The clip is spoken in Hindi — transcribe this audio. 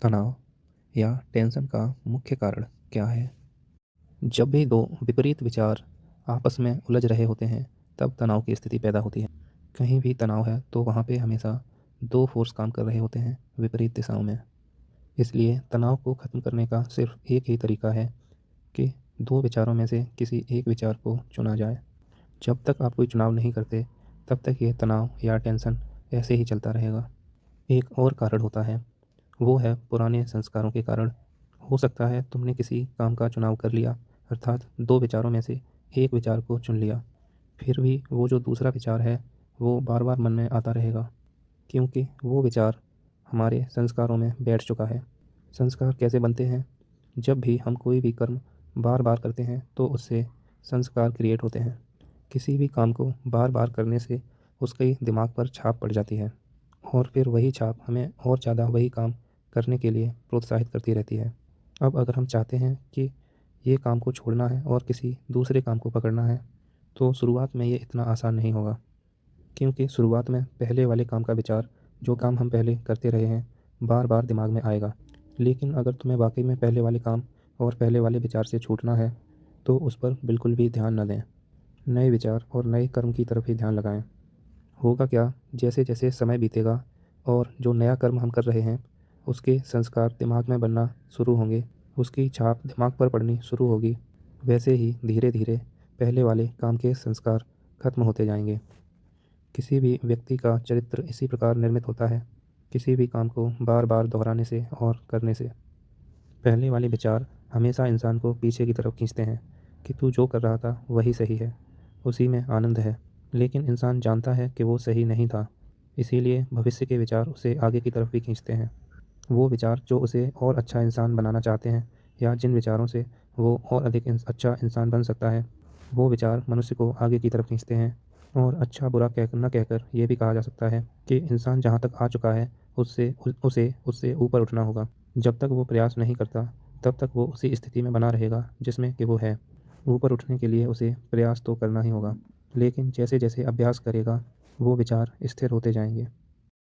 तनाव या टेंशन का मुख्य कारण क्या है? जब भी दो विपरीत विचार आपस में उलझ रहे होते हैं, तब तनाव की स्थिति पैदा होती है। कहीं भी तनाव है तो वहाँ पे हमेशा दो फोर्स काम कर रहे होते हैं विपरीत दिशाओं में। इसलिए तनाव को ख़त्म करने का सिर्फ एक ही तरीका है कि दो विचारों में से किसी एक विचार को चुना जाए। जब तक आप कोई चुनाव नहीं करते, तब तक ये तनाव या टेंशन ऐसे ही चलता रहेगा। एक और कारण होता है, वो है पुराने संस्कारों के कारण। हो सकता है तुमने किसी काम का चुनाव कर लिया, अर्थात दो विचारों में से एक विचार को चुन लिया, फिर भी वो जो दूसरा विचार है वो बार बार मन में आता रहेगा, क्योंकि वो विचार हमारे संस्कारों में बैठ चुका है। संस्कार कैसे बनते हैं? जब भी हम कोई भी कर्म बार बार करते हैं तो उससे संस्कार क्रिएट होते हैं। किसी भी काम को बार बार करने से उसके दिमाग पर छाप पड़ जाती है और फिर वही छाप हमें और ज़्यादा वही काम करने के लिए प्रोत्साहित करती रहती है। अब अगर हम चाहते हैं कि ये काम को छोड़ना है और किसी दूसरे काम को पकड़ना है, तो शुरुआत में ये इतना आसान नहीं होगा, क्योंकि शुरुआत में पहले वाले काम का विचार, जो काम हम पहले करते रहे हैं, बार बार दिमाग में आएगा। लेकिन अगर तुम्हें वाकई में पहले वाले काम और पहले वाले विचार से छूटना है, तो उस पर बिल्कुल भी ध्यान न दें। नए विचार और नए कर्म की तरफ ही ध्यान लगाएं। होगा क्या, जैसे जैसे समय बीतेगा और जो नया कर्म हम कर रहे हैं उसके संस्कार दिमाग में बनना शुरू होंगे, उसकी छाप दिमाग पर पड़नी शुरू होगी, वैसे ही धीरे धीरे पहले वाले काम के संस्कार खत्म होते जाएंगे। किसी भी व्यक्ति का चरित्र इसी प्रकार निर्मित होता है, किसी भी काम को बार बार दोहराने से और करने से। पहले वाले विचार हमेशा इंसान को पीछे की तरफ खींचते हैं कि तू जो कर रहा था वही सही है, उसी में आनंद है। लेकिन इंसान जानता है कि वो सही नहीं था, इसीलिए भविष्य के विचार उसे आगे की तरफ भी खींचते हैं। वो विचार जो उसे और अच्छा इंसान बनाना चाहते हैं, या जिन विचारों से वो और अधिक अच्छा इंसान बन सकता है, वो विचार मनुष्य को आगे की तरफ खींचते हैं। और अच्छा बुरा कह न कहकर ये भी कहा जा सकता है कि इंसान जहाँ तक आ चुका है उसे उससे ऊपर उठना होगा। जब तक वो प्रयास नहीं करता, तब तक वो उसी स्थिति में बना रहेगा जिसमें कि वो है। ऊपर उठने के लिए उसे प्रयास तो करना ही होगा, लेकिन जैसे जैसे अभ्यास करेगा वो विचार स्थिर होते जाएंगे।